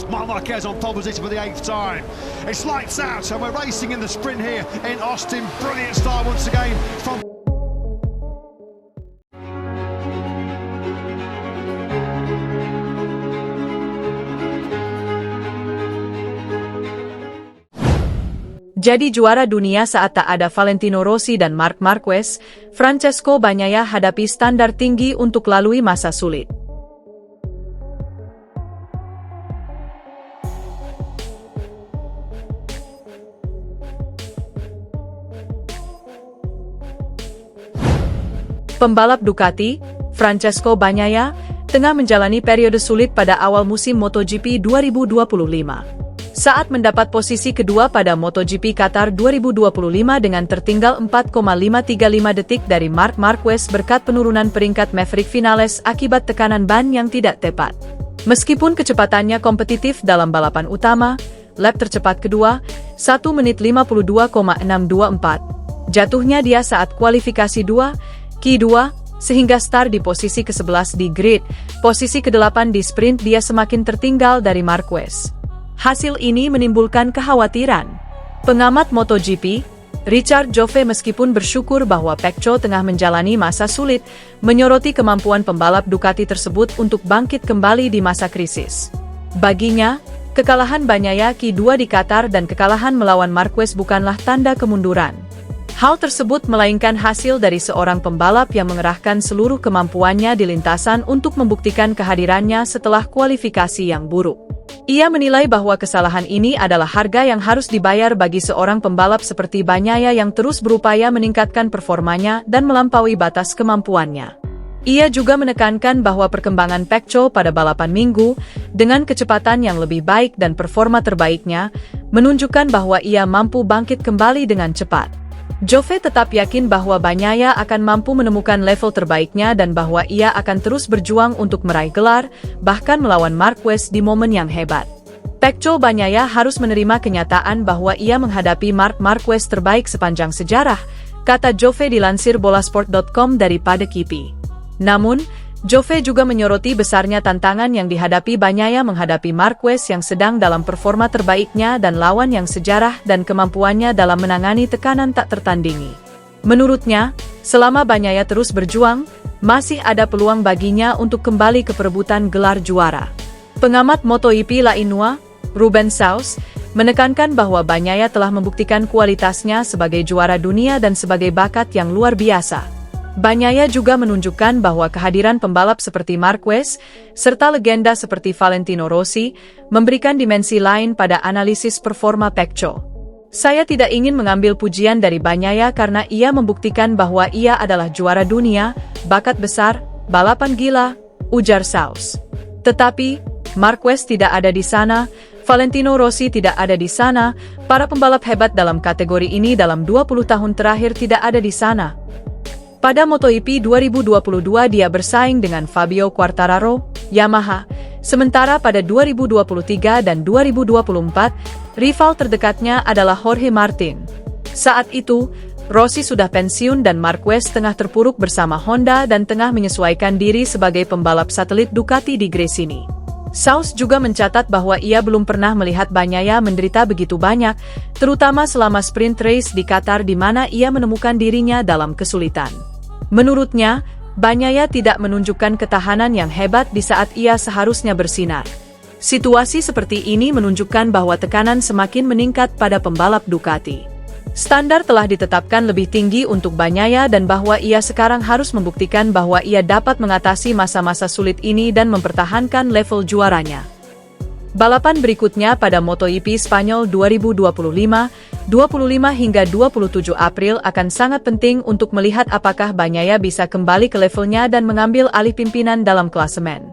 Marc Marquez on pole position for the 8th time. It's lights out, and we're racing in the sprint here in Austin. Brilliant start once again from... Jadi juara dunia saat tak ada Valentino Rossi dan Marc Marquez, Francesco Bagnaia hadapi standar tinggi untuk lalui masa sulit. Pembalap Ducati, Francesco Bagnaia, tengah menjalani periode sulit pada awal musim MotoGP 2025. Saat mendapat posisi kedua pada MotoGP Qatar 2025 dengan tertinggal 4,535 detik dari Marc Marquez berkat penurunan peringkat Maverick Vinales akibat tekanan ban yang tidak tepat. Meskipun kecepatannya kompetitif dalam balapan utama, lap tercepat kedua, 1 menit 52,624. Jatuhnya dia saat kualifikasi 2, Q2, sehingga start di posisi ke-11 di grid, posisi ke-8 di sprint dia semakin tertinggal dari Marquez. Hasil ini menimbulkan kekhawatiran. Pengamat MotoGP, Richard Joffe meskipun bersyukur bahwa Pecco tengah menjalani masa sulit, menyoroti kemampuan pembalap Ducati tersebut untuk bangkit kembali di masa krisis. Baginya, kekalahan Bagnaia Q2 di Qatar dan kekalahan melawan Marquez bukanlah tanda kemunduran. Hal tersebut melainkan hasil dari seorang pembalap yang mengerahkan seluruh kemampuannya di lintasan untuk membuktikan kehadirannya setelah kualifikasi yang buruk. Ia menilai bahwa kesalahan ini adalah harga yang harus dibayar bagi seorang pembalap seperti Bagnaia yang terus berupaya meningkatkan performanya dan melampaui batas kemampuannya. Ia juga menekankan bahwa perkembangan Pecco pada balapan Minggu, dengan kecepatan yang lebih baik dan performa terbaiknya, menunjukkan bahwa ia mampu bangkit kembali dengan cepat. Joffe tetap yakin bahwa Bagnaia akan mampu menemukan level terbaiknya dan bahwa ia akan terus berjuang untuk meraih gelar, bahkan melawan Marquez di momen yang hebat. Pecco Bagnaia harus menerima kenyataan bahwa ia menghadapi Marc Marquez terbaik sepanjang sejarah, kata Joffe dilansir bolasport.com daripada Kipi. Namun, Joffe juga menyoroti besarnya tantangan yang dihadapi Bagnaia menghadapi Marquez yang sedang dalam performa terbaiknya dan lawan yang sejarah dan kemampuannya dalam menangani tekanan tak tertandingi. Menurutnya, selama Bagnaia terus berjuang, masih ada peluang baginya untuk kembali ke perebutan gelar juara. Pengamat MotoGP lainnya, Ruben Saus, menekankan bahwa Bagnaia telah membuktikan kualitasnya sebagai juara dunia dan sebagai bakat yang luar biasa. Bagnaia juga menunjukkan bahwa kehadiran pembalap seperti Marquez, serta legenda seperti Valentino Rossi, memberikan dimensi lain pada analisis performa Pecco. Saya tidak ingin mengambil pujian dari Bagnaia karena ia membuktikan bahwa ia adalah juara dunia, bakat besar, balapan gila, ujar Saus. Tetapi, Marquez tidak ada di sana, Valentino Rossi tidak ada di sana, para pembalap hebat dalam kategori ini dalam 20 tahun terakhir tidak ada di sana. Pada MotoGP 2022 dia bersaing dengan Fabio Quartararo, Yamaha, sementara pada 2023 dan 2024, rival terdekatnya adalah Jorge Martin. Saat itu, Rossi sudah pensiun dan Marquez tengah terpuruk bersama Honda dan tengah menyesuaikan diri sebagai pembalap satelit Ducati di Gresini. Saus juga mencatat bahwa ia belum pernah melihat Bagnaia menderita begitu banyak, terutama selama sprint race di Qatar di mana ia menemukan dirinya dalam kesulitan. Menurutnya, Bagnaia tidak menunjukkan ketahanan yang hebat di saat ia seharusnya bersinar. Situasi seperti ini menunjukkan bahwa tekanan semakin meningkat pada pembalap Ducati. Standar telah ditetapkan lebih tinggi untuk Bagnaia dan bahwa ia sekarang harus membuktikan bahwa ia dapat mengatasi masa-masa sulit ini dan mempertahankan level juaranya. Balapan berikutnya pada MotoGP Spanyol 2025, 25 hingga 27 April akan sangat penting untuk melihat apakah Bagnaia bisa kembali ke levelnya dan mengambil alih pimpinan dalam klasemen.